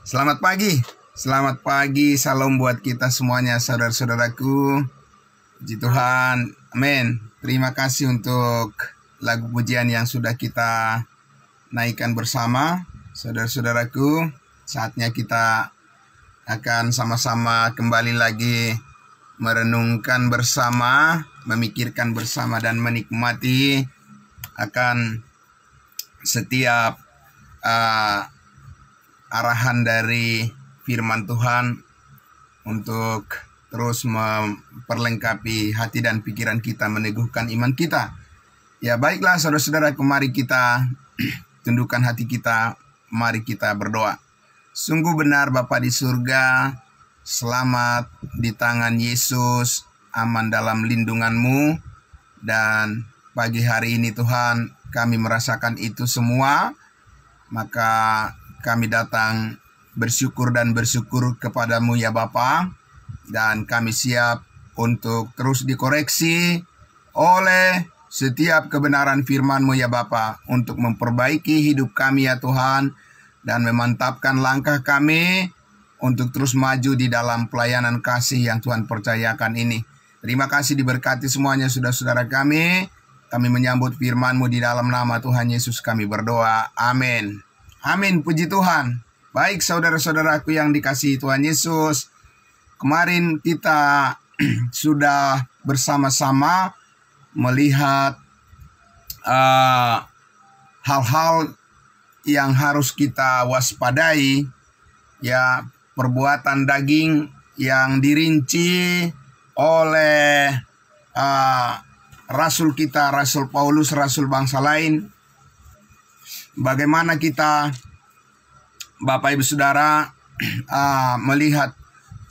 Selamat pagi, salam buat kita semuanya saudara-saudaraku. Puji Tuhan, amin. Terima kasih untuk lagu pujian yang sudah kita naikkan bersama, saudara-saudaraku. Saatnya kita akan sama-sama kembali lagi merenungkan bersama, memikirkan bersama dan menikmati akan setiap arahan dari firman Tuhan untuk terus memperlengkapi hati dan pikiran kita, meneguhkan iman kita. Ya baiklah saudara-saudara, mari kita tundukkan hati kita, mari kita berdoa. Sungguh benar Bapa di surga, selamat di tangan Yesus, aman dalam lindungan-Mu. Dan pagi hari ini Tuhan, kami merasakan itu semua, maka kami datang bersyukur kepada-Mu ya Bapa, dan kami siap untuk terus dikoreksi oleh setiap kebenaran firman-Mu ya Bapa, untuk memperbaiki hidup kami ya Tuhan, dan memantapkan langkah kami untuk terus maju di dalam pelayanan kasih yang Tuhan percayakan ini. Terima kasih, diberkati semuanya saudara-saudara kami. Kami menyambut firman-Mu di dalam nama Tuhan Yesus kami berdoa. Amin. Amin, puji Tuhan. Baik saudara-saudaraku yang dikasihi Tuhan Yesus, kemarin kita sudah bersama-sama melihat hal-hal yang harus kita waspadai, ya, perbuatan daging yang dirinci oleh Rasul kita, Rasul Paulus, Rasul bangsa lain. Bagaimana kita, Bapak Ibu Saudara, melihat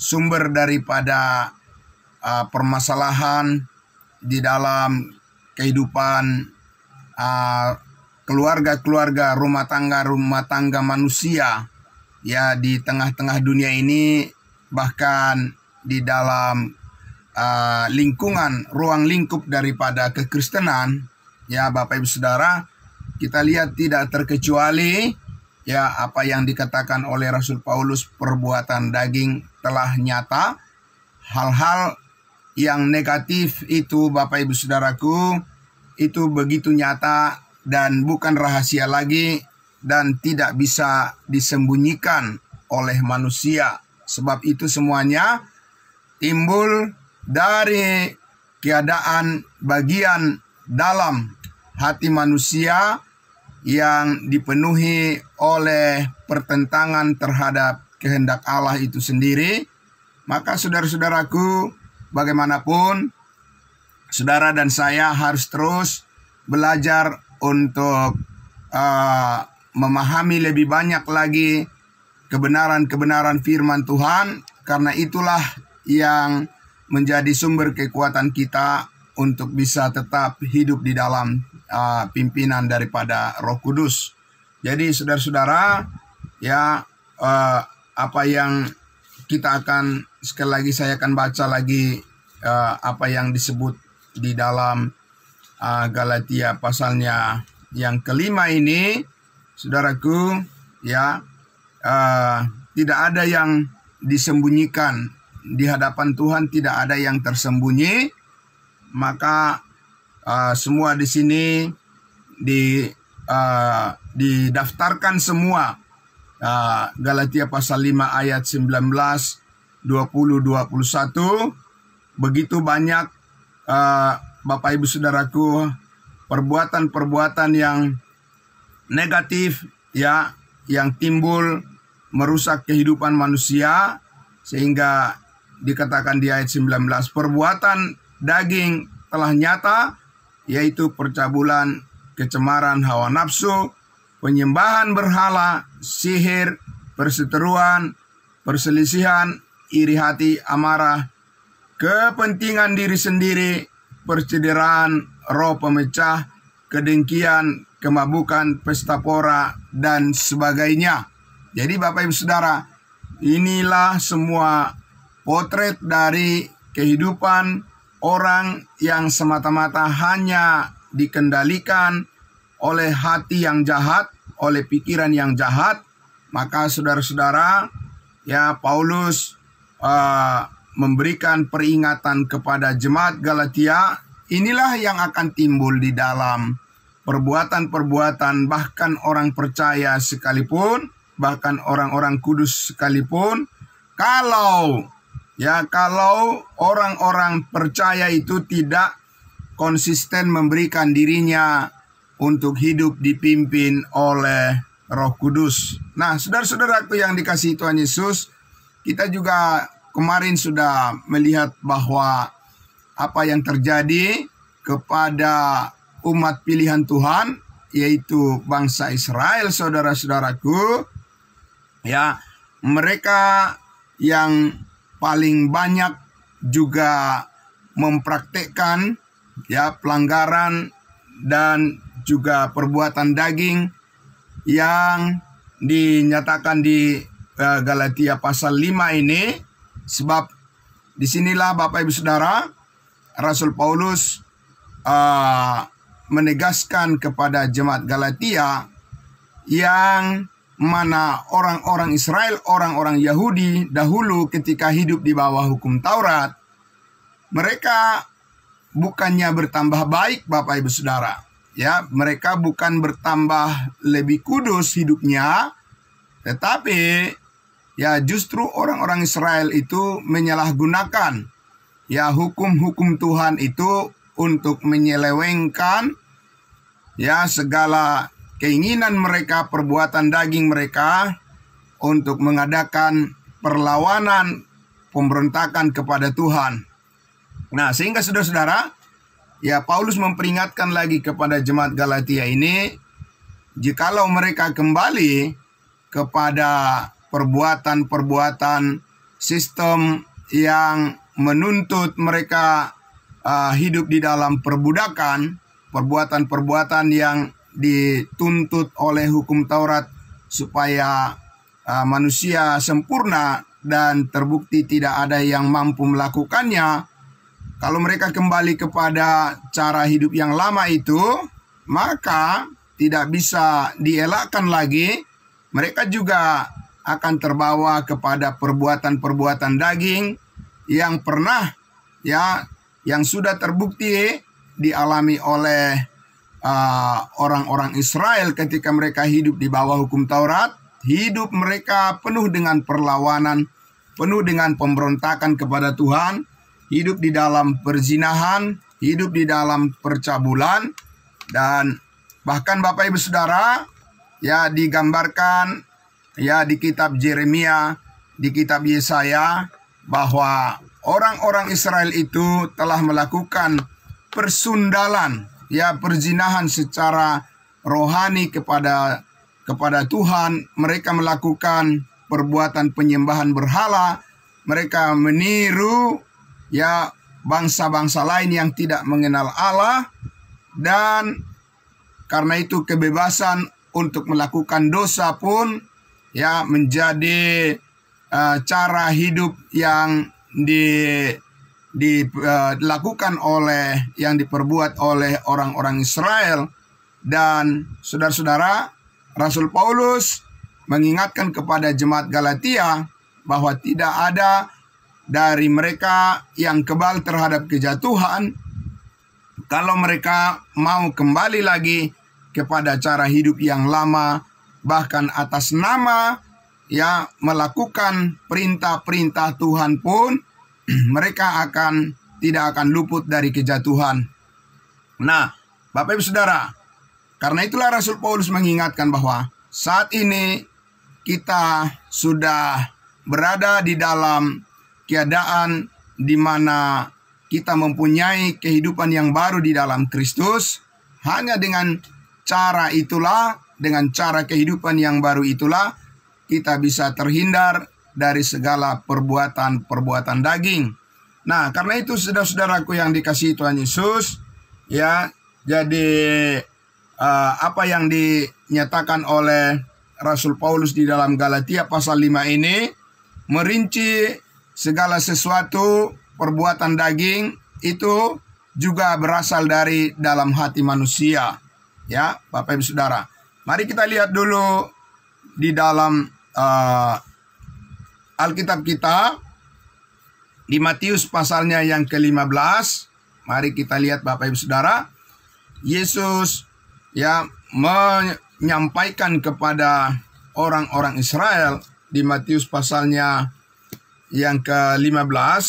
sumber daripada permasalahan di dalam kehidupan keluarga-keluarga, rumah tangga manusia, ya, di tengah-tengah dunia ini, bahkan di dalam lingkungan, ruang lingkup daripada kekristenan, ya Bapak Ibu Saudara, kita lihat tidak terkecuali, ya, apa yang dikatakan oleh Rasul Paulus, perbuatan daging telah nyata. Hal-hal yang negatif itu Bapak Ibu Saudaraku, itu begitu nyata dan bukan rahasia lagi, dan tidak bisa disembunyikan oleh manusia. Sebab itu semuanya timbul dari keadaan bagian dalam hati manusia yang dipenuhi oleh pertentangan terhadap kehendak Allah itu sendiri. Maka saudara-saudaraku, bagaimanapun saudara dan saya harus terus belajar untuk memahami lebih banyak lagi kebenaran-kebenaran firman Tuhan, karena itulah yang menjadi sumber kekuatan kita untuk bisa tetap hidup di dalam pimpinan daripada Roh Kudus. Jadi saudara-saudara, ya, apa yang kita akan, sekali lagi saya akan baca lagi apa yang disebut di dalam Galatia pasalnya yang kelima ini, saudaraku, ya, tidak ada yang disembunyikan di hadapan Tuhan, tidak ada yang tersembunyi. Maka semua di sini didaftarkan semua. Galatia pasal 5 ayat 19, 20, 21. Begitu banyak Bapak Ibu Saudaraku, perbuatan-perbuatan yang negatif, ya, yang timbul merusak kehidupan manusia, sehingga dikatakan di ayat 19, perbuatan daging telah nyata, yaitu percabulan, kecemaran hawa nafsu, penyembahan berhala, sihir, perseteruan, perselisihan, iri hati, amarah, kepentingan diri sendiri, percederaan, roh pemecah, kedengkian, kemabukan, pesta pora, dan sebagainya. Jadi Bapak Ibu Saudara, inilah semua potret dari kehidupan orang yang semata-mata hanya dikendalikan oleh hati yang jahat, oleh pikiran yang jahat. maka saudara-saudara, ya Paulus memberikan peringatan kepada jemaat Galatia. Inilah yang akan timbul di dalam perbuatan-perbuatan bahkan orang percaya sekalipun, bahkan orang-orang kudus sekalipun, kalau orang-orang percaya itu tidak konsisten memberikan dirinya untuk hidup dipimpin oleh Roh Kudus. Nah, saudara-saudaraku yang dikasihi Tuhan Yesus, kita juga kemarin sudah melihat bahwa apa yang terjadi kepada umat pilihan Tuhan, yaitu bangsa Israel, saudara-saudaraku, ya, mereka yang paling banyak juga mempraktekkan ya pelanggaran dan juga perbuatan daging yang dinyatakan di Galatia pasal 5 ini. Sebab disinilah Bapak Ibu Saudara, Rasul Paulus menegaskan kepada jemaat Galatia yang mana orang-orang Israel, orang-orang Yahudi dahulu ketika hidup di bawah hukum Taurat, mereka bukannya bertambah baik, Bapak Ibu Saudara. Ya, mereka bukan bertambah lebih kudus hidupnya, tetapi ya justru orang-orang Israel itu menyalahgunakan ya hukum-hukum Tuhan itu untuk menyelewengkan ya segala keinginan mereka, perbuatan daging mereka untuk mengadakan perlawanan, pemberontakan kepada Tuhan. Nah, sehingga saudara-saudara, ya Paulus memperingatkan lagi kepada jemaat Galatia ini, jikalau mereka kembali kepada perbuatan-perbuatan sistem yang menuntut mereka hidup di dalam perbudakan, perbuatan-perbuatan yang dituntut oleh hukum Taurat supaya manusia sempurna dan terbukti tidak ada yang mampu melakukannya. Kalau mereka kembali kepada cara hidup yang lama itu, maka tidak bisa dielakkan lagi. Mereka juga akan terbawa kepada perbuatan-perbuatan daging yang pernah yang sudah terbukti dialami oleh orang-orang Israel ketika mereka hidup di bawah hukum Taurat. Hidup mereka penuh dengan perlawanan, penuh dengan pemberontakan kepada Tuhan, hidup di dalam perzinahan, hidup di dalam percabulan, dan bahkan Bapak Ibu Saudara, ya digambarkan ya di kitab Yeremia, di kitab Yesaya, bahwa orang-orang Israel itu telah melakukan persundalan, ya perzinahan secara rohani kepada Tuhan. Mereka melakukan perbuatan penyembahan berhala, mereka meniru ya bangsa-bangsa lain yang tidak mengenal Allah, dan karena itu kebebasan untuk melakukan dosa pun ya menjadi cara hidup yang dilakukan oleh, yang diperbuat oleh orang-orang Israel. Dan saudara-saudara, Rasul Paulus mengingatkan kepada jemaat Galatia bahwa tidak ada dari mereka yang kebal terhadap kejatuhan kalau mereka mau kembali lagi kepada cara hidup yang lama, bahkan atas nama ya melakukan perintah-perintah Tuhan pun mereka tidak akan luput dari kejatuhan. Nah, Bapak Ibu Saudara, karena itulah Rasul Paulus mengingatkan bahwa saat ini kita sudah berada di dalam keadaan di mana kita mempunyai kehidupan yang baru di dalam Kristus. Hanya dengan cara itulah, dengan cara kehidupan yang baru itulah, kita bisa terhindar dari segala perbuatan-perbuatan daging. Nah, karena itu saudara-saudaraku yang dikasihi Tuhan Yesus, ya, jadi apa yang dinyatakan oleh Rasul Paulus di dalam Galatia pasal 5 ini merinci segala sesuatu perbuatan daging itu juga berasal dari dalam hati manusia. Ya, Bapak Ibu Saudara. Mari kita lihat dulu di dalam Alkitab kita di Matius pasalnya yang ke-15. Mari kita lihat Bapak Ibu Saudara. Yesus ya menyampaikan kepada orang-orang Israel di Matius pasalnya yang ke-15.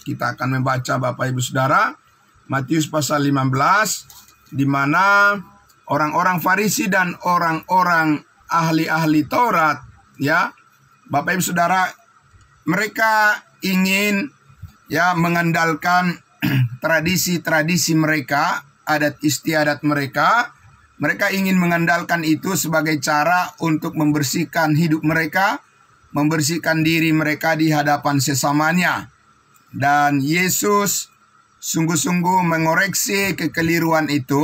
Kita akan membaca Bapak Ibu Saudara. Matius pasal 15, di mana orang-orang Farisi dan orang-orang ahli-ahli Taurat, ya, Bapak Ibu Saudara, mereka ingin ya mengandalkan tradisi-tradisi mereka, adat istiadat mereka. Mereka ingin mengandalkan itu sebagai cara untuk membersihkan hidup mereka, membersihkan diri mereka di hadapan sesamanya. Dan Yesus sungguh-sungguh mengoreksi kekeliruan itu,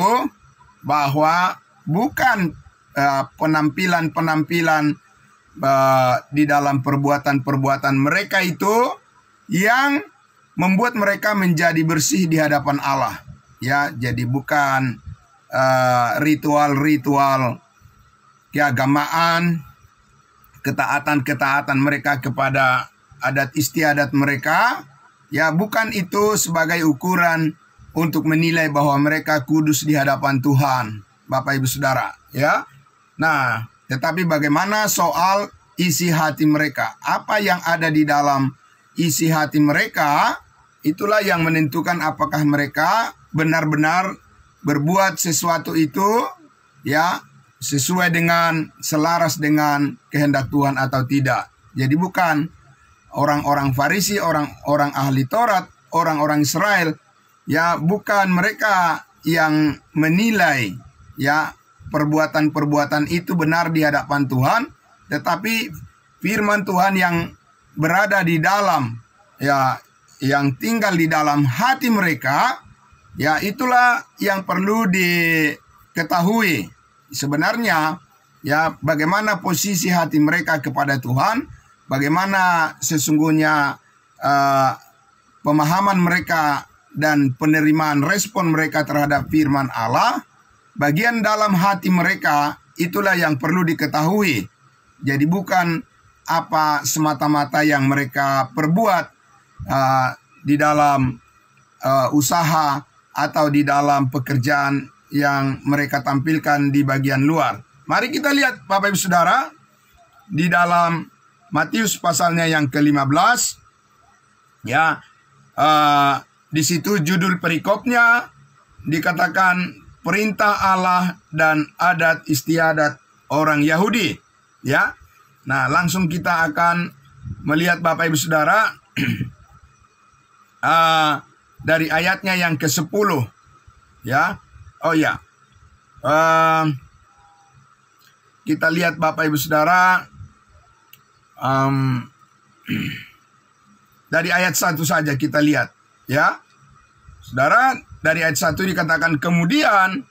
bahwa bukan penampilan-penampilan di dalam perbuatan-perbuatan mereka itu yang membuat mereka menjadi bersih di hadapan Allah. Ya, jadi bukan ritual-ritual keagamaan, ketaatan-ketaatan mereka kepada adat istiadat mereka. Ya, bukan itu sebagai ukuran untuk menilai bahwa mereka kudus di hadapan Tuhan, Bapak Ibu Saudara, ya. Nah, tetapi bagaimana soal isi hati mereka? Apa yang ada di dalam isi hati mereka, itulah yang menentukan apakah mereka benar-benar berbuat sesuatu itu ya sesuai dengan, selaras dengan kehendak Tuhan atau tidak. Jadi bukan orang-orang Farisi, orang-orang ahli Taurat, orang-orang Israel, ya bukan mereka yang menilai ya perbuatan-perbuatan itu benar di hadapan Tuhan, tetapi firman Tuhan yang berada di dalam, ya, yang tinggal di dalam hati mereka, ya itulah yang perlu diketahui. Sebenarnya, ya bagaimana posisi hati mereka kepada Tuhan, bagaimana sesungguhnya pemahaman mereka dan penerimaan respon mereka terhadap firman Allah, bagian dalam hati mereka itulah yang perlu diketahui. Jadi bukan apa semata-mata yang mereka perbuat di dalam usaha atau di dalam pekerjaan yang mereka tampilkan di bagian luar. Mari kita lihat Bapak Ibu Saudara, di dalam Matius pasalnya yang ke-15, ya, di situ judul perikopnya dikatakan perintah Allah dan adat istiadat orang Yahudi, ya. Nah, langsung kita akan melihat Bapak Ibu Saudara dari ayatnya yang ke-10, ya. Oh ya, kita lihat Bapak Ibu Saudara dari ayat 1 saja kita lihat, ya. Saudara, dari ayat 1 dikatakan kemudian,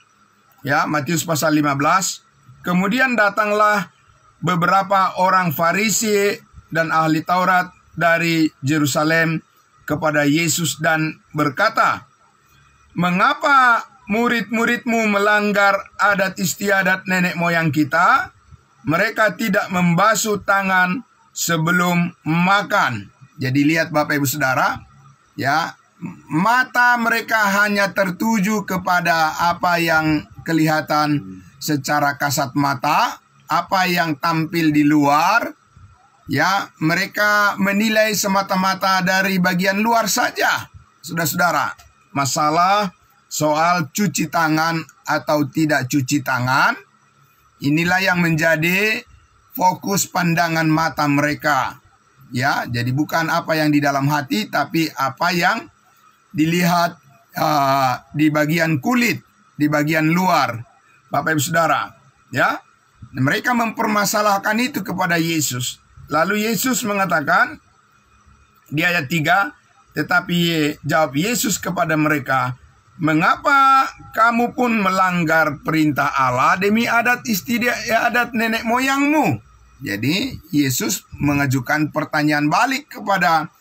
ya, Matius pasal 15, kemudian datanglah beberapa orang Farisi dan ahli Taurat dari Yerusalem kepada Yesus dan berkata, "Mengapa murid-muridmu melanggar adat istiadat nenek moyang kita? Mereka tidak membasuh tangan sebelum makan." Jadi lihat Bapak Ibu Saudara, ya, mata mereka hanya tertuju kepada apa yang kelihatan secara kasat mata, apa yang tampil di luar. Ya, mereka menilai semata-mata dari bagian luar saja. Saudara-saudara, masalah soal cuci tangan atau tidak cuci tangan, inilah yang menjadi fokus pandangan mata mereka. Ya, jadi bukan apa yang di dalam hati, tapi apa yang dilihat di bagian kulit, di bagian luar, Bapak Ibu Saudara, ya. Mereka mempermasalahkan itu kepada Yesus. Lalu Yesus mengatakan di ayat 3, tetapi jawab Yesus kepada mereka, "Mengapa kamu pun melanggar perintah Allah demi adat istiadat nenek moyangmu?" Jadi Yesus mengajukan pertanyaan balik kepada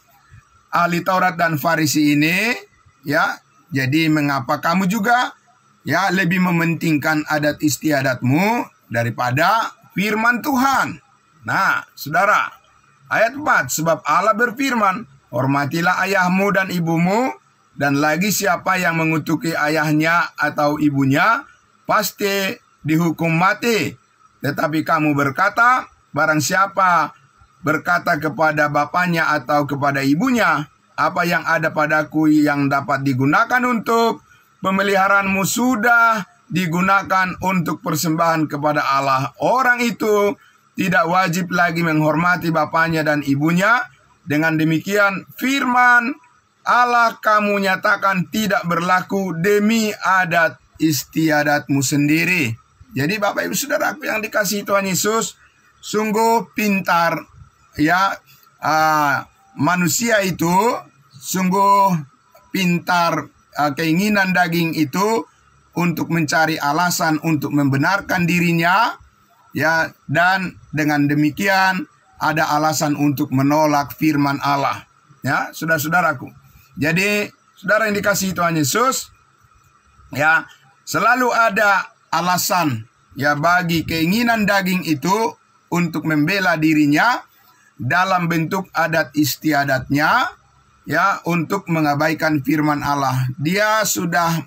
ahli Taurat dan Farisi ini, ya. Jadi mengapa kamu juga ya lebih mementingkan adat istiadatmu daripada firman Tuhan? Nah, saudara, ayat 4, sebab Allah berfirman, hormatilah ayahmu dan ibumu, dan lagi siapa yang mengutuki ayahnya atau ibunya, pasti dihukum mati. Tetapi kamu berkata, barang siapa berkata kepada bapaknya atau kepada ibunya, apa yang ada padaku yang dapat digunakan untuk pemeliharaanmu sudah digunakan untuk persembahan kepada Allah. Orang itu tidak wajib lagi menghormati bapaknya dan ibunya. Dengan demikian firman Allah kamu nyatakan tidak berlaku demi adat istiadatmu sendiri. Jadi Bapak Ibu Saudaraku yang dikasihi Tuhan Yesus, sungguh pintar ya, manusia itu sungguh pintar, keinginan daging itu untuk mencari alasan untuk membenarkan dirinya ya, dan dengan demikian ada alasan untuk menolak firman Allah ya, saudara-saudaraku. Jadi saudara yang dikasihi Tuhan Yesus ya, selalu ada alasan ya bagi keinginan daging itu untuk membela dirinya dalam bentuk adat istiadatnya ya, untuk mengabaikan firman Allah.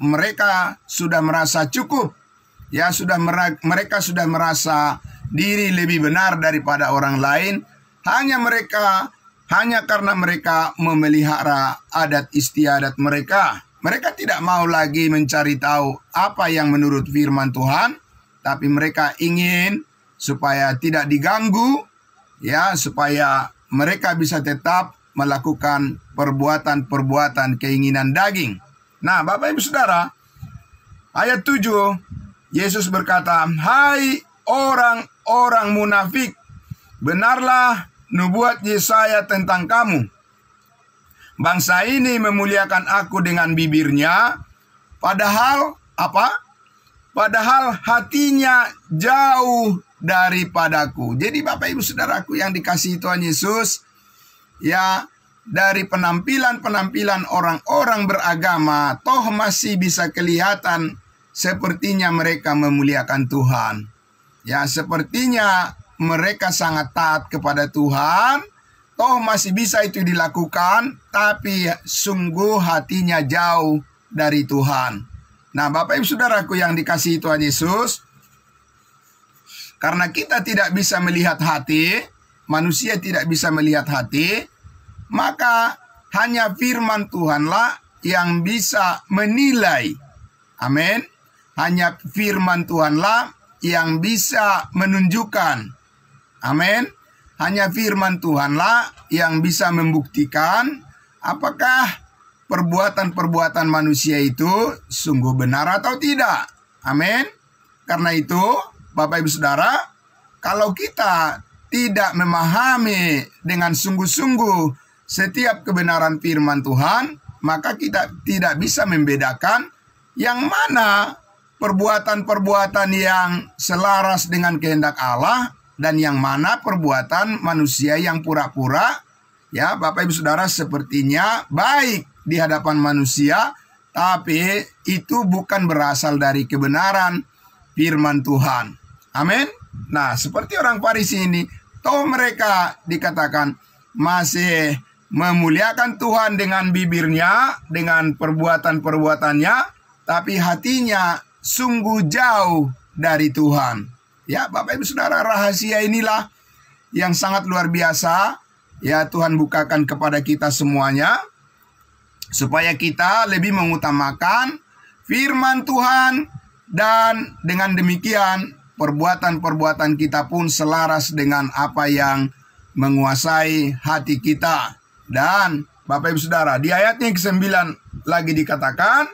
Mereka sudah merasa cukup ya, mereka sudah merasa diri lebih benar daripada orang lain, hanya karena mereka memelihara adat istiadat mereka. Mereka tidak mau lagi mencari tahu apa yang menurut firman Tuhan, tapi mereka ingin supaya tidak diganggu ya, supaya mereka bisa tetap melakukan perbuatan-perbuatan keinginan daging. Nah, Bapak Ibu Saudara, ayat 7, Yesus berkata, hai orang-orang munafik, benarlah nubuat Yesaya tentang kamu. Bangsa ini memuliakan aku dengan bibirnya, padahal apa? Padahal hatinya jauh daripadaku. Jadi Bapak Ibu Saudaraku yang dikasihi Tuhan Yesus, ya, dari penampilan orang-orang beragama, toh masih bisa kelihatan sepertinya mereka memuliakan Tuhan. Ya, sepertinya mereka sangat taat kepada Tuhan, toh masih bisa itu dilakukan, tapi sungguh hatinya jauh dari Tuhan. Nah, Bapak Ibu Saudaraku yang dikasihi Tuhan Yesus, karena kita tidak bisa melihat hati, manusia tidak bisa melihat hati, maka hanya firman Tuhanlah yang bisa menilai. Amin. Hanya firman Tuhanlah yang bisa menunjukkan. Amin. Hanya firman Tuhanlah yang bisa membuktikan apakah perbuatan-perbuatan manusia itu sungguh benar atau tidak. Amin. Karena itu, Bapak Ibu Saudara, kalau kita tidak memahami dengan sungguh-sungguh setiap kebenaran firman Tuhan, maka kita tidak bisa membedakan yang mana perbuatan-perbuatan yang selaras dengan kehendak Allah dan yang mana perbuatan manusia yang pura-pura. Ya, Bapak Ibu Saudara, sepertinya baik di hadapan manusia, tapi itu bukan berasal dari kebenaran firman Tuhan. Amin. Nah, seperti orang Farisi ini, toh mereka dikatakan masih memuliakan Tuhan dengan bibirnya, dengan perbuatan-perbuatannya, tapi hatinya sungguh jauh dari Tuhan. Ya, Bapak Ibu Saudara, rahasia inilah yang sangat luar biasa. Ya, Tuhan bukakan kepada kita semuanya, supaya kita lebih mengutamakan firman Tuhan, dan dengan demikian perbuatan-perbuatan kita pun selaras dengan apa yang menguasai hati kita. Dan Bapak Ibu Saudara, di ayatnya ke-9 lagi dikatakan,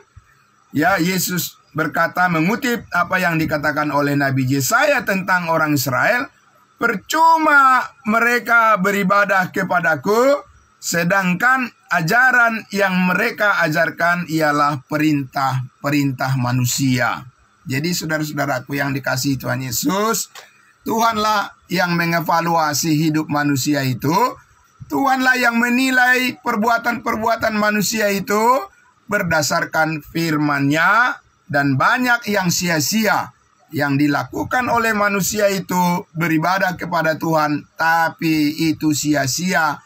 ya, Yesus berkata mengutip apa yang dikatakan oleh Nabi Yesaya tentang orang Israel, percuma mereka beribadah kepadaku, sedangkan ajaran yang mereka ajarkan ialah perintah-perintah manusia. Jadi saudara-saudaraku yang dikasihi Tuhan Yesus, Tuhanlah yang mengevaluasi hidup manusia itu. Tuhanlah yang menilai perbuatan-perbuatan manusia itu berdasarkan firman-Nya, dan banyak yang sia-sia. yang dilakukan oleh manusia itu beribadah kepada Tuhan, tapi itu sia-sia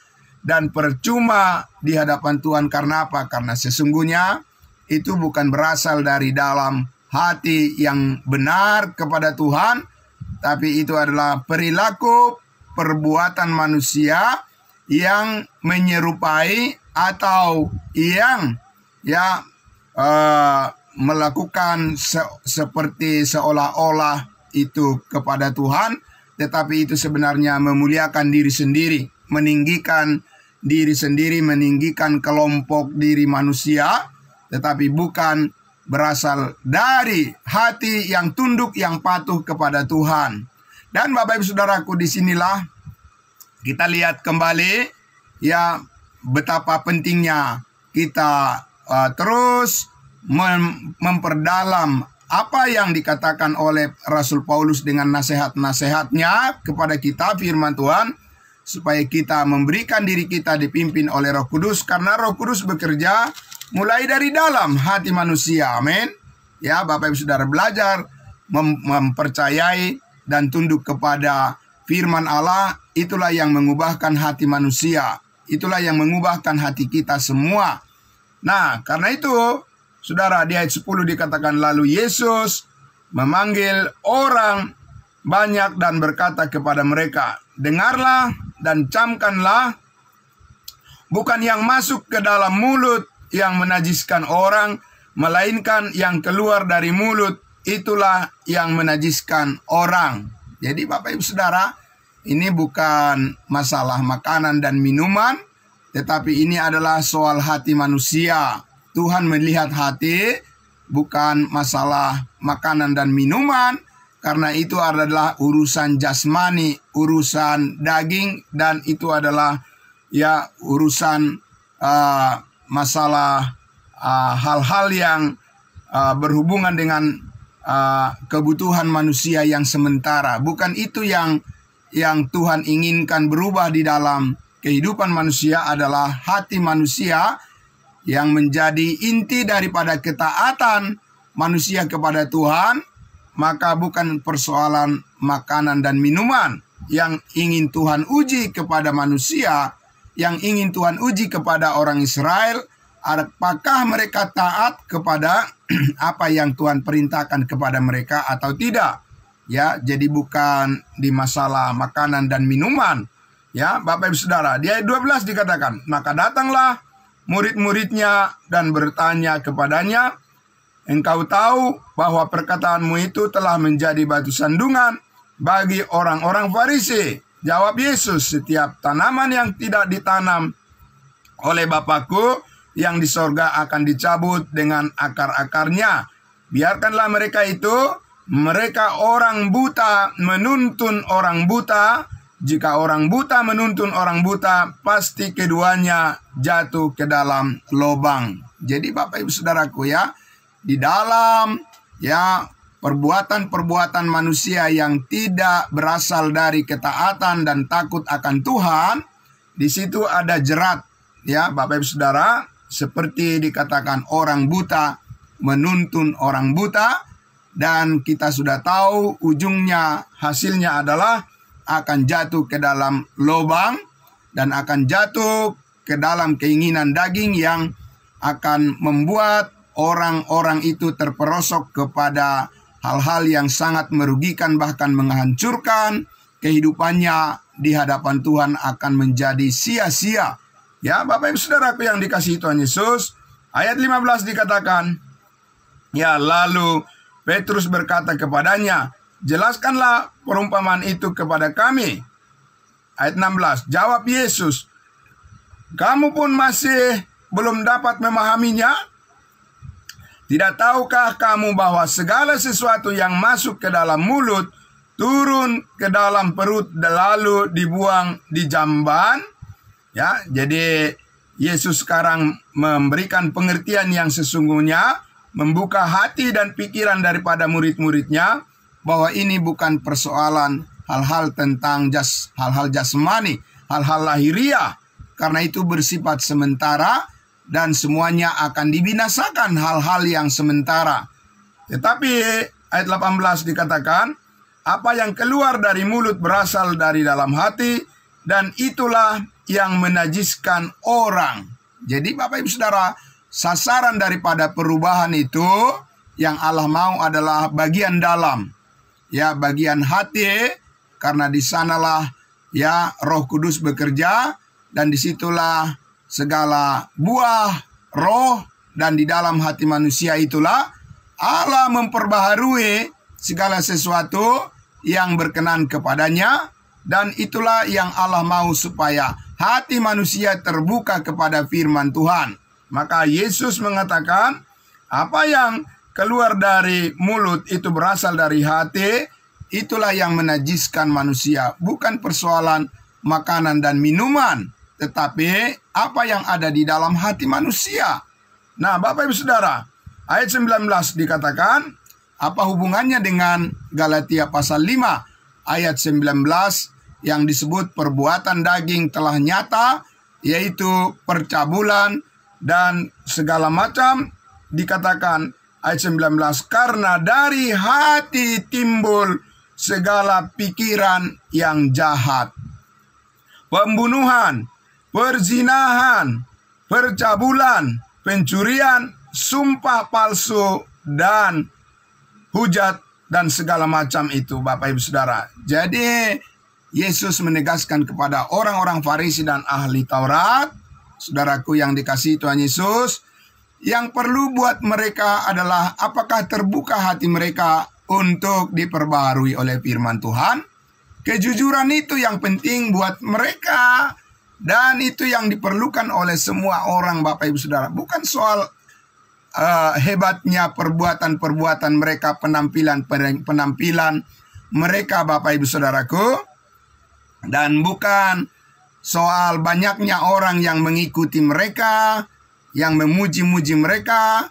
dan percuma di hadapan Tuhan. Karena apa? Karena sesungguhnya itu bukan berasal dari dalam hati yang benar kepada Tuhan, tapi itu adalah perilaku perbuatan manusia yang menyerupai atau yang melakukan seperti seolah-olah itu kepada Tuhan, tetapi itu sebenarnya memuliakan diri sendiri, meninggikan diri sendiri, meninggikan kelompok diri manusia, tetapi bukan berasal dari hati yang tunduk, yang patuh kepada Tuhan. Dan Bapak Ibu Saudaraku, disinilah kita lihat kembali betapa pentingnya kita terus memperdalam apa yang dikatakan oleh Rasul Paulus dengan nasihat-nasihatnya kepada kita, firman Tuhan, supaya kita memberikan diri kita dipimpin oleh Roh Kudus, karena Roh Kudus bekerja mulai dari dalam hati manusia. Amin. Ya, Bapak Ibu Saudara, belajar mempercayai dan tunduk kepada firman Allah, itulah yang mengubahkan hati manusia. Itulah yang mengubahkan hati kita semua. Nah, karena itu, Saudara, di ayat 10 dikatakan, lalu Yesus memanggil orang banyak dan berkata kepada mereka, dengarlah dan camkanlah, bukan yang masuk ke dalam mulut yang menajiskan orang, melainkan yang keluar dari mulut, itulah yang menajiskan orang. Jadi Bapak Ibu Saudara, ini bukan masalah makanan dan minuman, tetapi ini adalah soal hati manusia. Tuhan melihat hati, bukan masalah makanan dan minuman, karena itu adalah urusan jasmani, urusan daging, dan itu adalah urusan masalah hal-hal yang berhubungan dengan kebutuhan manusia yang sementara. Bukan itu yang Tuhan inginkan berubah di dalam kehidupan manusia, adalah hati manusia yang menjadi inti daripada ketaatan manusia kepada Tuhan. Maka bukan persoalan makanan dan minuman yang ingin Tuhan uji kepada manusia, yang ingin Tuhan uji kepada orang Israel, apakah mereka taat kepada apa yang Tuhan perintahkan kepada mereka atau tidak. Ya, jadi bukan di masalah makanan dan minuman. Ya, Bapak Ibu Saudara, di ayat 12 dikatakan, maka datanglah murid-muridnya dan bertanya kepadanya, engkau tahu bahwa perkataanmu itu telah menjadi batu sandungan bagi orang-orang Farisi. Jawab Yesus, setiap tanaman yang tidak ditanam oleh Bapakku yang di sorga akan dicabut dengan akar-akarnya. Biarkanlah mereka itu, mereka orang buta menuntun orang buta. Jika orang buta menuntun orang buta, pasti keduanya jatuh ke dalam lubang. Jadi Bapak Ibu Saudaraku, di dalam perbuatan-perbuatan manusia yang tidak berasal dari ketaatan dan takut akan Tuhan, di situ ada jerat. Ya, Bapak Ibu Saudara, seperti dikatakan orang buta menuntun orang buta, dan kita sudah tahu ujungnya, hasilnya adalah akan jatuh ke dalam lubang dan akan jatuh ke dalam keinginan daging yang akan membuat orang-orang itu terperosok kepada hal-hal yang sangat merugikan, bahkan menghancurkan kehidupannya di hadapan Tuhan, akan menjadi sia-sia. Ya, Bapak Ibu Saudaraku yang dikasihi Tuhan Yesus, ayat 15 dikatakan, lalu Petrus berkata kepadanya, jelaskanlah perumpamaan itu kepada kami. Ayat 16, jawab Yesus, kamu pun masih belum dapat memahaminya? Tidak tahukah kamu bahwa segala sesuatu yang masuk ke dalam mulut turun ke dalam perut lalu dibuang di jamban? Ya, jadi Yesus sekarang memberikan pengertian yang sesungguhnya, membuka hati dan pikiran daripada murid-muridnya, bahwa ini bukan persoalan hal-hal tentang hal-hal jasmani, hal-hal lahiriah, karena itu bersifat sementara dan semuanya akan dibinasakan hal-hal yang sementara. Tetapi ayat 18 dikatakan, apa yang keluar dari mulut berasal dari dalam hati, dan itulah yang menajiskan orang. Jadi Bapak Ibu Saudara, sasaran daripada perubahan itu yang Allah mau adalah bagian dalam, ya, bagian hati, karena di sanalah ya Roh Kudus bekerja, dan disitulah segala buah roh, dan di dalam hati manusia itulah Allah memperbaharui segala sesuatu yang berkenan kepadanya, dan itulah yang Allah mau supaya hati manusia terbuka kepada firman Tuhan. Maka Yesus mengatakan, apa yang keluar dari mulut itu berasal dari hati, itulah yang menajiskan manusia. Bukan persoalan makanan dan minuman, tetapi apa yang ada di dalam hati manusia. Nah, Bapak Ibu Saudara, ayat 19 dikatakan, apa hubungannya dengan Galatia pasal 5 ayat 19 yang disebut perbuatan daging telah nyata, yaitu percabulan dan segala macam. Dikatakan ayat 19, karena dari hati timbul segala pikiran yang jahat, pembunuhan, perzinahan, percabulan, pencurian, sumpah palsu, dan hujat, dan segala macam itu, Bapak Ibu Saudara. Jadi Yesus menegaskan kepada orang-orang Farisi dan ahli Taurat, saudaraku yang dikasihi Tuhan Yesus, yang perlu buat mereka adalah apakah terbuka hati mereka untuk diperbaharui oleh firman Tuhan. Kejujuran itu yang penting buat mereka, dan itu yang diperlukan oleh semua orang, Bapak Ibu Saudara. Bukan soal hebatnya perbuatan-perbuatan mereka, penampilan mereka, Bapak Ibu Saudaraku, dan bukan soal banyaknya orang yang mengikuti mereka, yang memuji-muji mereka,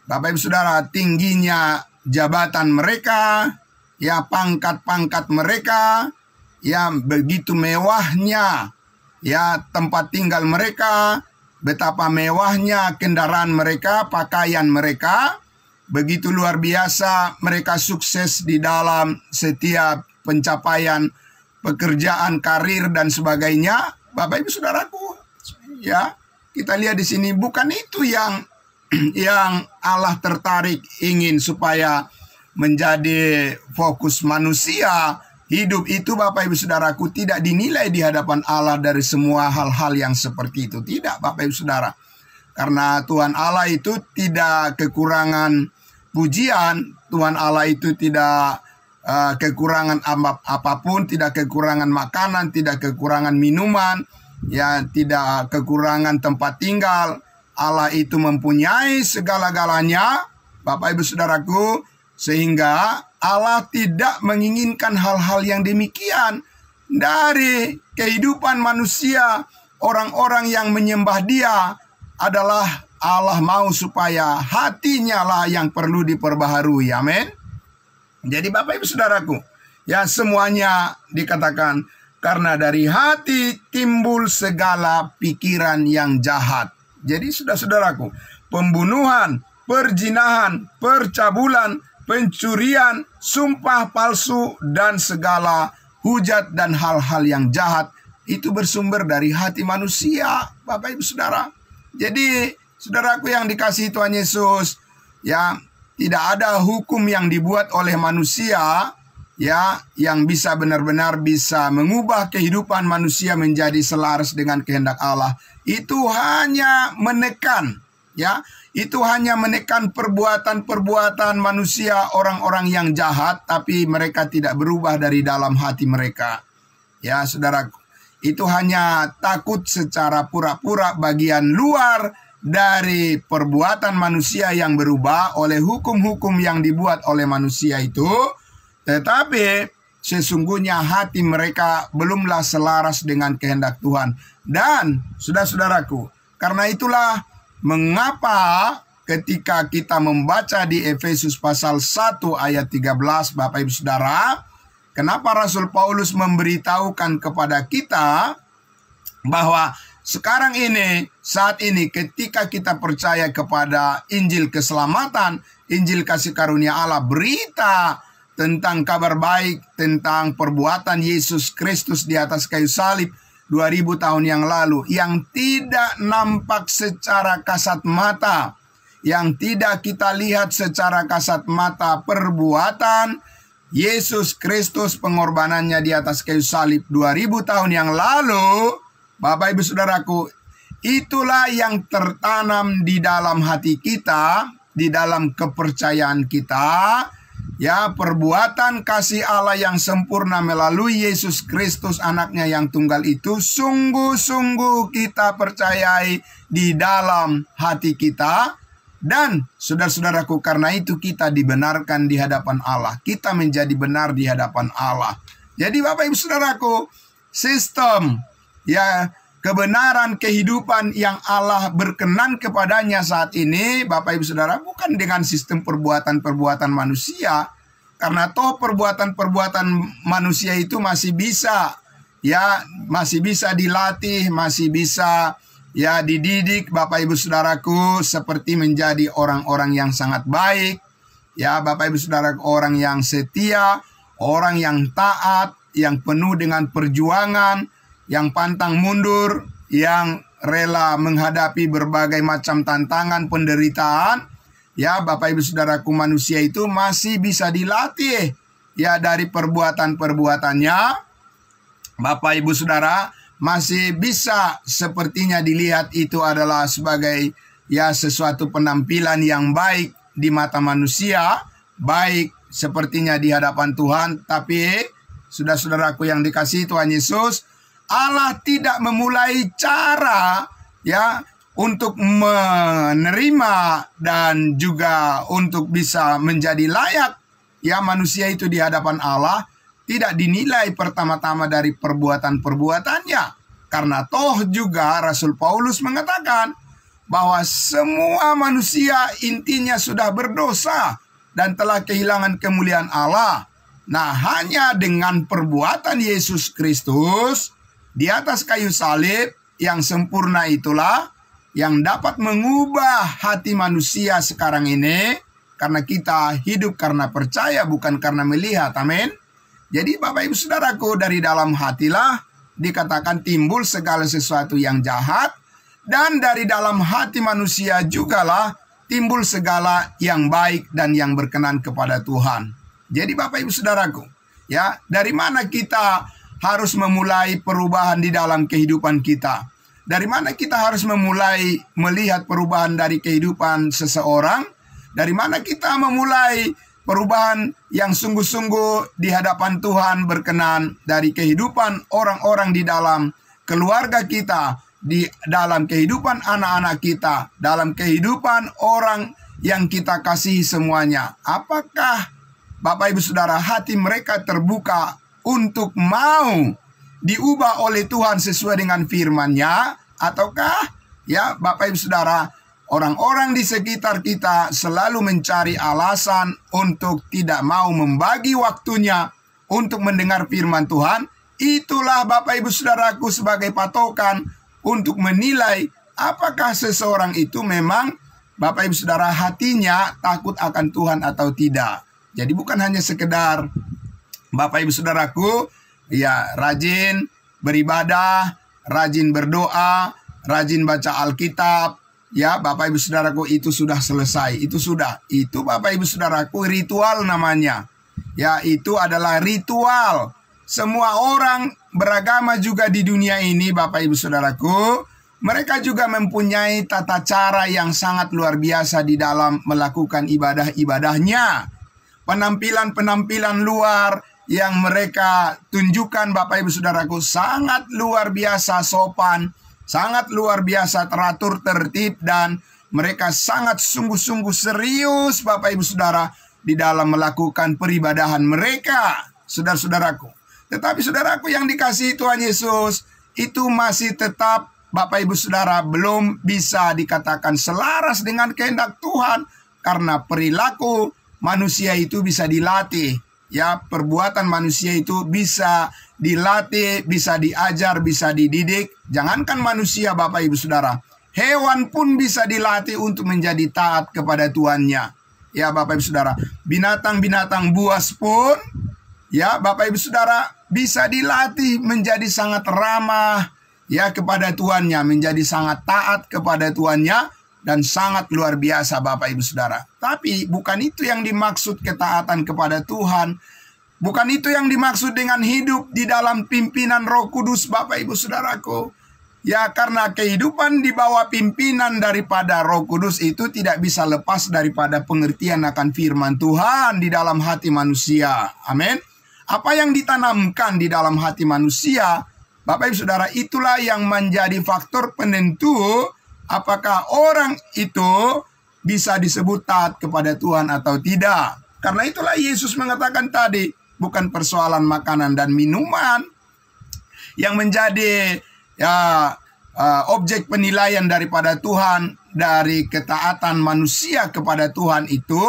Bapak Ibu Saudara, tingginya jabatan mereka, ya, pangkat-pangkat mereka, ya, begitu mewahnya ya tempat tinggal mereka, betapa mewahnya kendaraan mereka, pakaian mereka, begitu luar biasa mereka sukses di dalam setiap pencapaian pekerjaan, karir, dan sebagainya. Bapak Ibu Saudaraku, ya, kita lihat di sini bukan itu yang Allah tertarik ingin supaya menjadi fokus manusia. Hidup itu, Bapak Ibu Saudaraku, tidak dinilai di hadapan Allah dari semua hal-hal yang seperti itu. Tidak, Bapak Ibu Saudara. Karena Tuhan Allah itu tidak kekurangan pujian. Tuhan Allah itu tidak kekurangan apapun, tidak kekurangan makanan, tidak kekurangan minuman, ya, tidak kekurangan tempat tinggal. Allah itu mempunyai segala-galanya, Bapak Ibu Saudaraku, sehingga Allah tidak menginginkan hal-hal yang demikian dari kehidupan manusia. Orang-orang yang menyembah Dia adalah Allah mau supaya hatinya lah yang perlu diperbaharui. Amin. Jadi Bapak Ibu Saudaraku, ya, semuanya dikatakan karena dari hati timbul segala pikiran yang jahat. Jadi saudaraku, pembunuhan, perzinahan, percabulan, pencurian, sumpah palsu, dan segala hujat dan hal-hal yang jahat itu bersumber dari hati manusia, Bapak Ibu Saudara. Jadi saudaraku yang dikasihi Tuhan Yesus, ya, tidak ada hukum yang dibuat oleh manusia, ya, yang bisa benar-benar bisa mengubah kehidupan manusia menjadi selaras dengan kehendak Allah. Itu hanya menekan, ya, itu hanya menekan perbuatan-perbuatan manusia, orang-orang yang jahat, tapi mereka tidak berubah dari dalam hati mereka. Ya, saudaraku, itu hanya takut secara pura-pura bagian luar dari perbuatan manusia yang berubah oleh hukum-hukum yang dibuat oleh manusia itu, tetapi sesungguhnya hati mereka belumlah selaras dengan kehendak Tuhan. Dan saudara-saudaraku, karena itulah mengapa ketika kita membaca di Efesus pasal 1 ayat 13, Bapak Ibu Saudara, kenapa Rasul Paulus memberitahukan kepada kita bahwa sekarang ini, saat ini, ketika kita percaya kepada Injil keselamatan, Injil kasih karunia Allah, berita tentang kabar baik, tentang perbuatan Yesus Kristus di atas kayu salib 2000 tahun yang lalu, yang tidak nampak secara kasat mata, yang tidak kita lihat secara kasat mata. Perbuatan Yesus Kristus, pengorbanannya di atas kayu salib 2000 tahun yang lalu, Bapak Ibu Saudaraku, itulah yang tertanam di dalam hati kita, di dalam kepercayaan kita. Ya, perbuatan kasih Allah yang sempurna melalui Yesus Kristus, anaknya yang tunggal itu, sungguh-sungguh kita percayai di dalam hati kita. Dan saudara-saudaraku, karena itu kita dibenarkan di hadapan Allah. Kita menjadi benar di hadapan Allah. Jadi Bapak Ibu Saudaraku, sistem kebenaran kehidupan yang Allah berkenan kepadanya saat ini, Bapak Ibu Saudara, bukan dengan sistem perbuatan-perbuatan manusia. Karena toh perbuatan-perbuatan manusia itu masih bisa dilatih, masih bisa dididik, Bapak Ibu Saudaraku, seperti menjadi orang-orang yang sangat baik. Ya, Bapak Ibu Saudaraku, orang yang setia, orang yang taat, yang penuh dengan perjuangan, yang pantang mundur, yang rela menghadapi berbagai macam tantangan, penderitaan. Ya, Bapak Ibu Saudaraku, manusia itu masih bisa dilatih. Ya, dari perbuatan-perbuatannya, Bapak Ibu Saudara, masih bisa sepertinya dilihat itu adalah sebagai sesuatu penampilan yang baik di mata manusia, baik sepertinya di hadapan Tuhan. Tapi saudara-saudaraku yang dikasihi Tuhan Yesus, Allah tidak memulai cara untuk menerima dan juga untuk bisa menjadi layak manusia itu di hadapan Allah, tidak dinilai pertama-tama dari perbuatan-perbuatannya. Karena toh juga Rasul Paulus mengatakan bahwa semua manusia intinya sudah berdosa dan telah kehilangan kemuliaan Allah. Nah, hanya dengan perbuatan Yesus Kristus di atas kayu salib yang sempurna itulah yang dapat mengubah hati manusia sekarang ini. Karena kita hidup karena percaya, bukan karena melihat. Amin. Jadi Bapak Ibu Saudaraku, dari dalam hatilah dikatakan timbul segala sesuatu yang jahat. Dan dari dalam hati manusia jugalah timbul segala yang baik dan yang berkenan kepada Tuhan. Jadi Bapak Ibu Saudaraku, dari mana kita harus memulai perubahan di dalam kehidupan kita? Dari mana kita harus memulai melihat perubahan dari kehidupan seseorang? Dari mana kita memulai perubahan yang sungguh-sungguh di hadapan Tuhan berkenan dari kehidupan orang-orang di dalam keluarga kita, di dalam kehidupan anak-anak kita, dalam kehidupan orang yang kita kasihi semuanya? Apakah Bapak Ibu Saudara hati mereka terbuka untuk mau diubah oleh Tuhan sesuai dengan firman-Nya? Ataukah Bapak Ibu Saudara, orang-orang di sekitar kita selalu mencari alasan untuk tidak mau membagi waktunya untuk mendengar firman Tuhan? Itulah Bapak Ibu Saudaraku sebagai patokan untuk menilai apakah seseorang itu memang Bapak Ibu Saudara hatinya takut akan Tuhan atau tidak. Jadi bukan hanya sekedar Bapak Ibu Saudaraku rajin beribadah, rajin berdoa, rajin baca Alkitab. Bapak Ibu Saudaraku, itu sudah selesai. Itu Bapak Ibu Saudaraku ritual namanya. Itu adalah ritual. Semua orang beragama juga di dunia ini, Bapak Ibu Saudaraku, mereka juga mempunyai tata cara yang sangat luar biasa di dalam melakukan ibadah-ibadahnya. Penampilan-penampilan luar yang mereka tunjukkan, Bapak Ibu Saudaraku, sangat luar biasa sopan, sangat luar biasa teratur, tertib, dan mereka sangat sungguh-sungguh serius, Bapak Ibu Saudara, di dalam melakukan peribadahan mereka, saudara-saudaraku. Tetapi saudaraku yang dikasihi Tuhan Yesus, itu masih tetap, Bapak Ibu Saudara, belum bisa dikatakan selaras dengan kehendak Tuhan. Karena perilaku manusia itu bisa dilatih. Perbuatan manusia itu bisa dilatih, bisa diajar, bisa dididik. Jangankan manusia, Bapak Ibu Saudara, hewan pun bisa dilatih untuk menjadi taat kepada tuannya. ya Bapak Ibu Saudara, binatang-binatang buas pun, ya Bapak Ibu Saudara, bisa dilatih menjadi sangat ramah ya kepada tuannya, menjadi sangat taat kepada tuannya, dan sangat luar biasa Bapak Ibu Saudara. Tapi bukan itu yang dimaksud ketaatan kepada Tuhan. Bukan itu yang dimaksud dengan hidup di dalam pimpinan Roh Kudus Bapak Ibu Saudaraku. Ya, karena kehidupan di bawah pimpinan daripada Roh Kudus itu tidak bisa lepas daripada pengertian akan firman Tuhan di dalam hati manusia. Amin. Apa yang ditanamkan di dalam hati manusia, Bapak Ibu Saudara, itulah yang menjadi faktor penentu apakah orang itu bisa disebut taat kepada Tuhan atau tidak. Karena itulah Yesus mengatakan tadi, bukan persoalan makanan dan minuman yang menjadi objek penilaian daripada Tuhan. Dari ketaatan manusia kepada Tuhan itu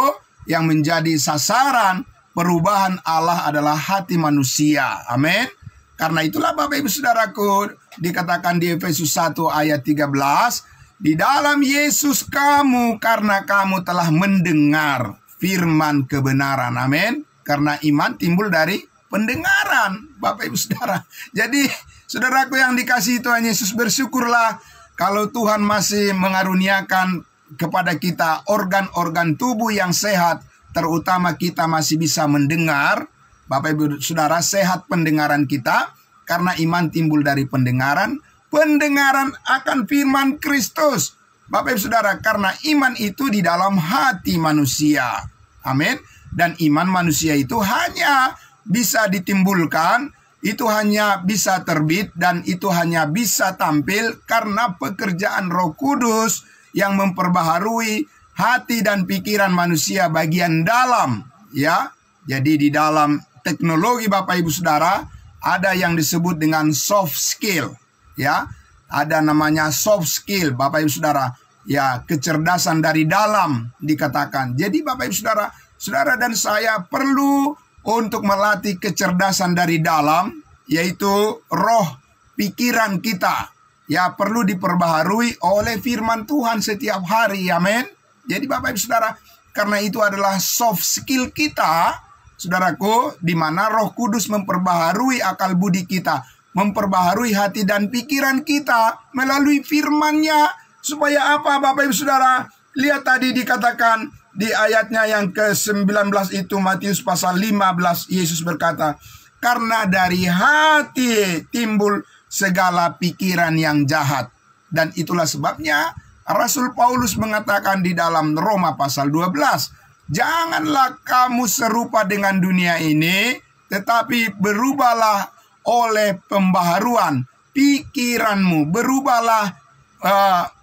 yang menjadi sasaran perubahan Allah adalah hati manusia. Amin. Karena itulah Bapak Ibu Saudaraku, dikatakan di Efesus 1 ayat 13, di dalam Yesus kamu, karena kamu telah mendengar firman kebenaran. Amin. Karena iman timbul dari pendengaran, Bapak Ibu Saudara. Jadi, saudaraku yang dikasihi Tuhan Yesus, bersyukurlah kalau Tuhan masih mengaruniakan kepada kita organ-organ tubuh yang sehat, terutama kita masih bisa mendengar. Bapak Ibu Saudara, sehat pendengaran kita, karena iman timbul dari pendengaran, pendengaran akan firman Kristus. Bapak Ibu Saudara, karena iman itu di dalam hati manusia. Amin. Dan iman manusia itu hanya bisa ditimbulkan, itu hanya bisa terbit, dan itu hanya bisa tampil karena pekerjaan Roh Kudus yang memperbaharui hati dan pikiran manusia bagian dalam. Ya, jadi di dalam teknologi Bapak Ibu Saudara ada yang disebut dengan soft skill. Ya, ada namanya soft skill Bapak Ibu Saudara. Ya, kecerdasan dari dalam dikatakan. Jadi Bapak Ibu Saudara, saudara dan saya perlu untuk melatih kecerdasan dari dalam, yaitu roh pikiran kita. Ya, perlu diperbaharui oleh firman Tuhan setiap hari. Amin. Jadi Bapak Ibu Saudara, karena itu adalah soft skill kita, saudaraku, di mana Roh Kudus memperbaharui akal budi kita, memperbaharui hati dan pikiran kita melalui firman-Nya. Supaya apa Bapak Ibu Saudara? Lihat tadi dikatakan di ayatnya yang ke-19 itu, Matius pasal 15, Yesus berkata, karena dari hati timbul segala pikiran yang jahat. Dan itulah sebabnya Rasul Paulus mengatakan di dalam Roma pasal 12, janganlah kamu serupa dengan dunia ini, tetapi berubahlah oleh pembaharuan pikiranmu. Berubahlah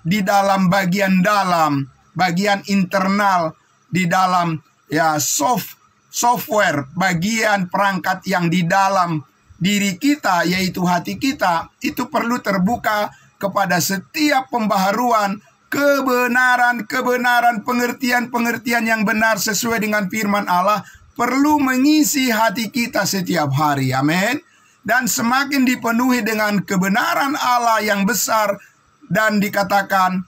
di dalam bagian internal, di dalam ya software, bagian perangkat yang di dalam diri kita, yaitu hati kita, itu perlu terbuka kepada setiap pembaharuan kebenaran, pengertian yang benar sesuai dengan firman Allah, perlu mengisi hati kita setiap hari. Amin. Dan semakin dipenuhi dengan kebenaran Allah yang besar, dan dikatakan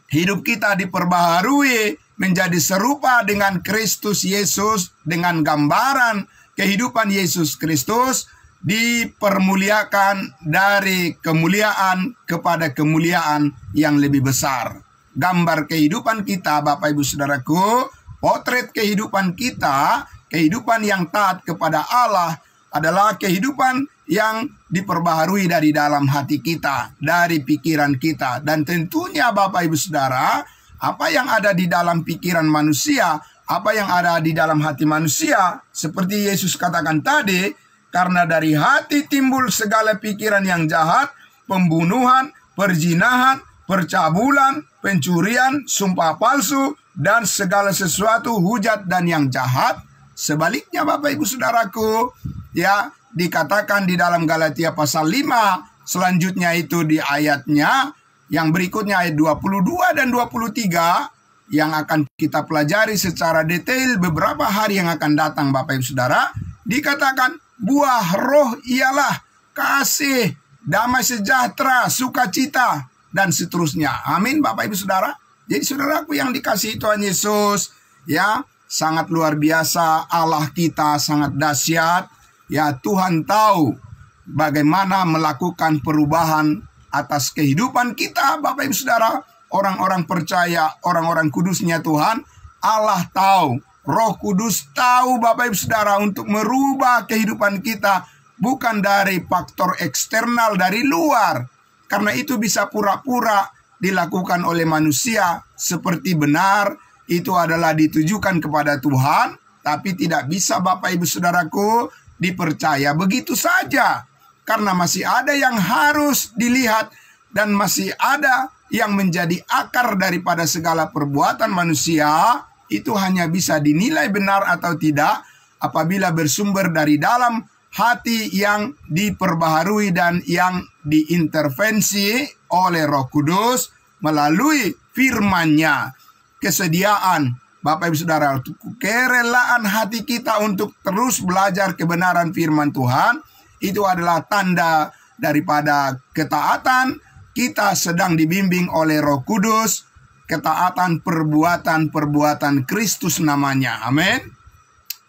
hidup kita diperbaharui menjadi serupa dengan Kristus Yesus, dengan gambaran kehidupan Yesus Kristus, dipermuliakan dari kemuliaan kepada kemuliaan yang lebih besar. Gambar kehidupan kita, Bapak Ibu Saudaraku, potret kehidupan kita, kehidupan yang taat kepada Allah, adalah kehidupan yang diperbaharui dari dalam hati kita, dari pikiran kita. Dan tentunya Bapak Ibu Saudara, apa yang ada di dalam pikiran manusia, apa yang ada di dalam hati manusia, seperti Yesus katakan tadi, karena dari hati timbul segala pikiran yang jahat, pembunuhan, perzinahan, percabulan, pencurian, sumpah palsu, dan segala sesuatu hujat dan yang jahat. Sebaliknya Bapak Ibu Saudaraku, ya, dikatakan di dalam Galatia pasal 5, selanjutnya itu di ayatnya yang berikutnya, ayat 22 dan 23, yang akan kita pelajari secara detail beberapa hari yang akan datang Bapak Ibu Saudara. Dikatakan buah roh ialah kasih, damai sejahtera, sukacita, dan seterusnya. Amin Bapak Ibu Saudara. Jadi saudaraku yang dikasihi Tuhan Yesus, Ya, sangat luar biasa, Allah kita sangat dahsyat. Ya, Tuhan tahu bagaimana melakukan perubahan atas kehidupan kita, Bapak Ibu Saudara, orang-orang percaya, orang-orang kudusnya Tuhan. Allah tahu, Roh Kudus tahu Bapak Ibu Saudara untuk merubah kehidupan kita, bukan dari faktor eksternal dari luar. Karena itu bisa pura-pura dilakukan oleh manusia seperti benar, itu adalah ditujukan kepada Tuhan, tapi tidak bisa Bapak Ibu Saudaraku dipercaya begitu saja. Karena masih ada yang harus dilihat dan masih ada yang menjadi akar daripada segala perbuatan manusia. Itu hanya bisa dinilai benar atau tidak apabila bersumber dari dalam hati yang diperbaharui dan yang diintervensi oleh Roh Kudus melalui firman-Nya. Kesediaan Bapak Ibu Saudara, kerelaan hati kita untuk terus belajar kebenaran firman Tuhan, itu adalah tanda daripada ketaatan. Kita sedang dibimbing oleh Roh Kudus, ketaatan perbuatan-perbuatan Kristus namanya. Amin.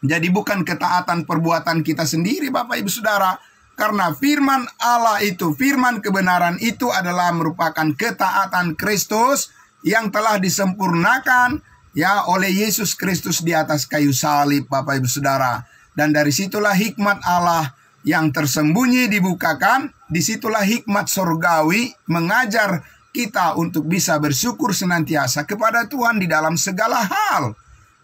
Jadi bukan ketaatan perbuatan kita sendiri Bapak Ibu Saudara. Karena firman Allah itu, firman kebenaran itu adalah merupakan ketaatan Kristus yang telah disempurnakan ya oleh Yesus Kristus di atas kayu salib Bapak Ibu Saudara. Dan dari situlah hikmat Allah yang tersembunyi dibukakan. Disitulah hikmat surgawi mengajar kita untuk bisa bersyukur senantiasa kepada Tuhan di dalam segala hal.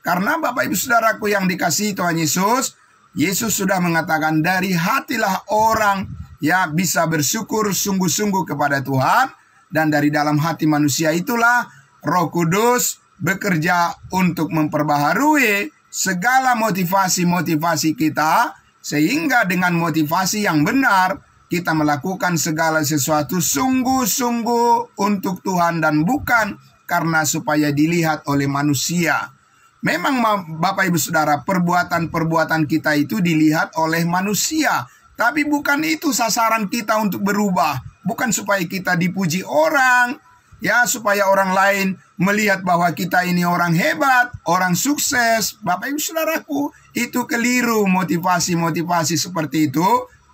Karena Bapak Ibu Saudaraku yang dikasihi Tuhan Yesus, Yesus sudah mengatakan dari hatilah orang ya bisa bersyukur sungguh-sungguh kepada Tuhan. Dan dari dalam hati manusia itulah Roh Kudus bekerja untuk memperbaharui segala motivasi-motivasi kita. Sehingga dengan motivasi yang benar kita melakukan segala sesuatu sungguh-sungguh untuk Tuhan dan bukan karena supaya dilihat oleh manusia. Memang Bapak Ibu Saudara, perbuatan-perbuatan kita itu dilihat oleh manusia. Tapi bukan itu sasaran kita untuk berubah. Bukan supaya kita dipuji orang, ya supaya orang lain melihat bahwa kita ini orang hebat, orang sukses. Bapak Ibu Saudaraku, itu keliru. Motivasi-motivasi seperti itu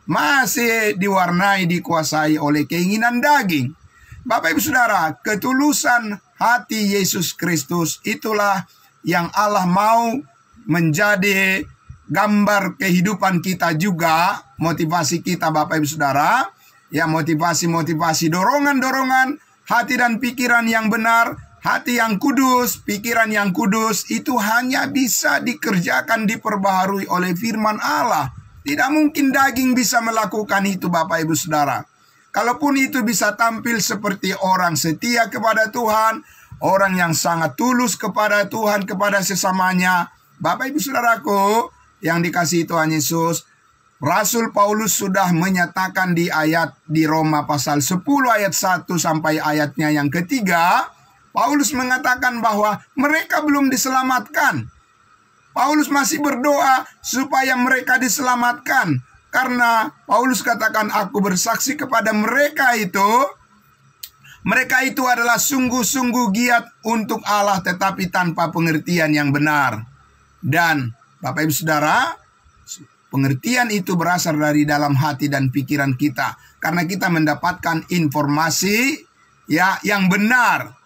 masih diwarnai, dikuasai oleh keinginan daging. Bapak Ibu Saudara, ketulusan hati Yesus Kristus itulah yang Allah mau menjadi gambar kehidupan kita juga. Motivasi kita Bapak Ibu Saudara, ya motivasi-motivasi, dorongan-dorongan hati dan pikiran yang benar, hati yang kudus, pikiran yang kudus, itu hanya bisa dikerjakan, diperbaharui oleh firman Allah. Tidak mungkin daging bisa melakukan itu Bapak Ibu Saudara. Kalaupun itu bisa tampil seperti orang setia kepada Tuhan, orang yang sangat tulus kepada Tuhan, kepada sesamanya. Bapak Ibu Saudaraku yang dikasihi Tuhan Yesus, Rasul Paulus sudah menyatakan di Roma pasal 10 ayat 1 sampai ayatnya yang ketiga. Paulus mengatakan bahwa mereka belum diselamatkan. Paulus masih berdoa supaya mereka diselamatkan. Karena Paulus katakan, aku bersaksi kepada mereka itu adalah sungguh-sungguh giat untuk Allah tetapi tanpa pengertian yang benar. Dan Bapak Ibu Saudara, pengertian itu berasal dari dalam hati dan pikiran kita. Karena kita mendapatkan informasi ya yang benar,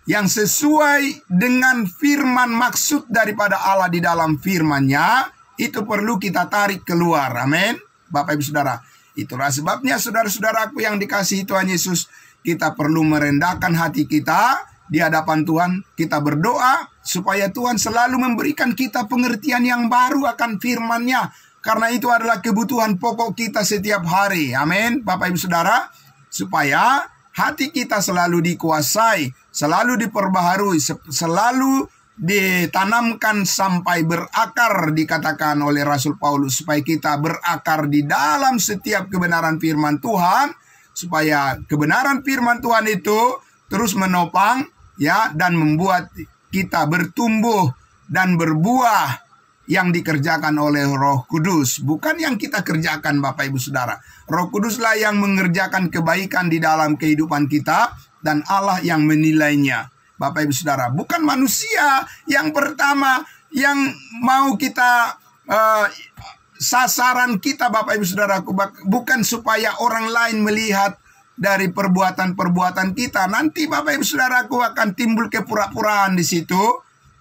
yang sesuai dengan firman, maksud daripada Allah di dalam firman-Nya, itu perlu kita tarik keluar. Amin. Bapak Ibu Saudara, itulah sebabnya saudara-saudaraku yang dikasihi Tuhan Yesus, kita perlu merendahkan hati kita di hadapan Tuhan. Kita berdoa supaya Tuhan selalu memberikan kita pengertian yang baru akan firman-Nya. Karena itu adalah kebutuhan pokok kita setiap hari. Amin. Bapak Ibu Saudara, supaya hati kita selalu dikuasai, selalu diperbaharui, selalu ditanamkan sampai berakar, dikatakan oleh Rasul Paulus, supaya kita berakar di dalam setiap kebenaran firman Tuhan, supaya kebenaran firman Tuhan itu terus menopang ya dan membuat kita bertumbuh dan berbuah yang dikerjakan oleh Roh Kudus, bukan yang kita kerjakan Bapak Ibu Saudara. Roh Kuduslah yang mengerjakan kebaikan di dalam kehidupan kita dan Allah yang menilainya. Bapak Ibu Saudara. Bukan manusia yang pertama yang mau kita sasaran kita, Bapak Ibu Saudaraku. Bukan supaya orang lain melihat dari perbuatan-perbuatan kita. Nanti Bapak Ibu Saudaraku akan timbul kepura-puraan di situ,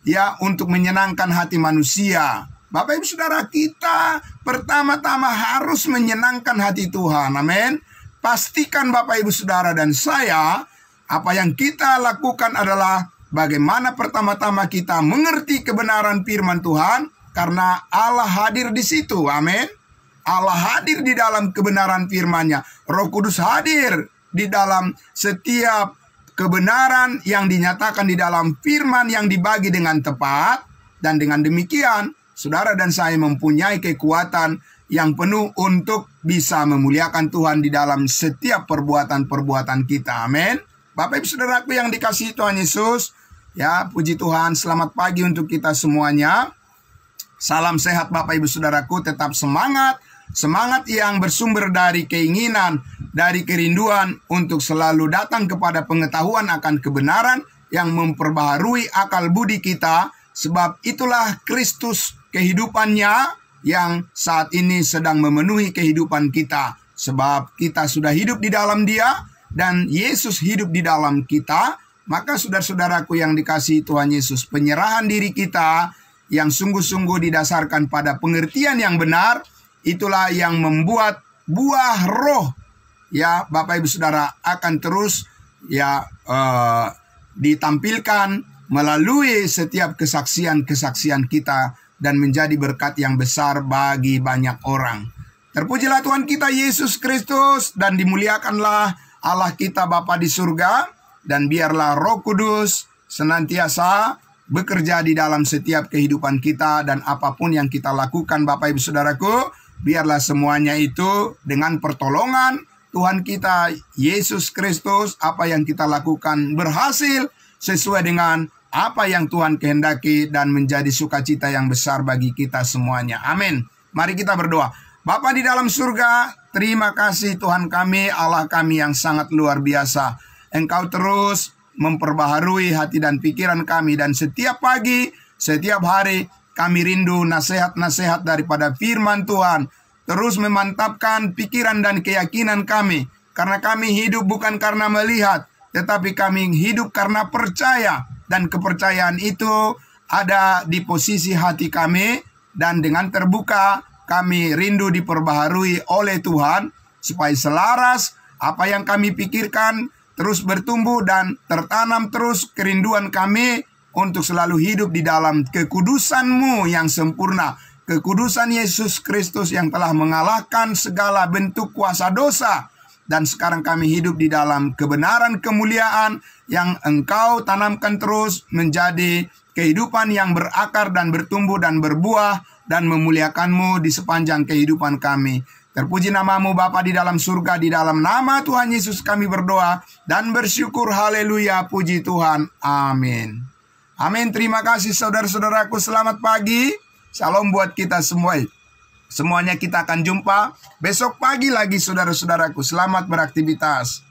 ya, untuk menyenangkan hati manusia. Bapak Ibu Saudara, kita pertama-tama harus menyenangkan hati Tuhan. Amin. Pastikan Bapak Ibu Saudara dan saya, apa yang kita lakukan adalah bagaimana pertama-tama kita mengerti kebenaran firman Tuhan, karena Allah hadir di situ. Amin. Allah hadir di dalam kebenaran firman-Nya. Roh Kudus hadir di dalam setiap kebenaran yang dinyatakan di dalam firman yang dibagi dengan tepat. Dan dengan demikian, saudara dan saya mempunyai kekuatan yang penuh untuk bisa memuliakan Tuhan di dalam setiap perbuatan-perbuatan kita. Amin. Bapak Ibu Saudaraku yang dikasihi Tuhan Yesus, ya, puji Tuhan, selamat pagi untuk kita semuanya. Salam sehat Bapak Ibu Saudaraku, tetap semangat. Semangat yang bersumber dari keinginan, dari kerinduan untuk selalu datang kepada pengetahuan akan kebenaran yang memperbaharui akal budi kita. Sebab itulah Kristus kehidupannya yang saat ini sedang memenuhi kehidupan kita. Sebab kita sudah hidup di dalam Dia dan Yesus hidup di dalam kita. Maka saudara-saudaraku yang dikasihi Tuhan Yesus, penyerahan diri kita yang sungguh-sungguh didasarkan pada pengertian yang benar, itulah yang membuat buah roh, ya Bapak Ibu Saudara, akan terus ya ditampilkan melalui setiap kesaksian-kesaksian kita dan menjadi berkat yang besar bagi banyak orang. Terpujilah Tuhan kita Yesus Kristus, dan dimuliakanlah Allah kita Bapa di surga, dan biarlah Roh Kudus senantiasa bekerja di dalam setiap kehidupan kita, dan apapun yang kita lakukan Bapak Ibu Saudaraku, biarlah semuanya itu dengan pertolongan Tuhan kita Yesus Kristus, apa yang kita lakukan berhasil sesuai dengan apa yang Tuhan kehendaki dan menjadi sukacita yang besar bagi kita semuanya. Amin. Mari kita berdoa. Bapa di dalam surga, terima kasih Tuhan kami, Allah kami yang sangat luar biasa. Engkau terus memperbaharui hati dan pikiran kami, dan setiap pagi, setiap hari kami rindu nasihat-nasihat daripada firman Tuhan. Terus memantapkan pikiran dan keyakinan kami, karena kami hidup bukan karena melihat, tetapi kami hidup karena percaya. Dan kepercayaan itu ada di posisi hati kami, dan dengan terbuka kami rindu diperbaharui oleh Tuhan, supaya selaras apa yang kami pikirkan terus bertumbuh dan tertanam terus kerinduan kami untuk selalu hidup di dalam kekudusan-Mu yang sempurna. Kekudusan Yesus Kristus yang telah mengalahkan segala bentuk kuasa dosa. Dan sekarang kami hidup di dalam kebenaran kemuliaan yang Engkau tanamkan terus menjadi kehidupan yang berakar dan bertumbuh dan berbuah dan memuliakan-Mu di sepanjang kehidupan kami. Terpuji nama-Mu Bapa di dalam surga, di dalam nama Tuhan Yesus kami berdoa dan bersyukur. Haleluya, puji Tuhan. Amin. Amin. Terima kasih saudara-saudaraku, selamat pagi. Salam buat kita semua. Semuanya kita akan jumpa besok pagi lagi saudara-saudaraku. Selamat beraktivitas.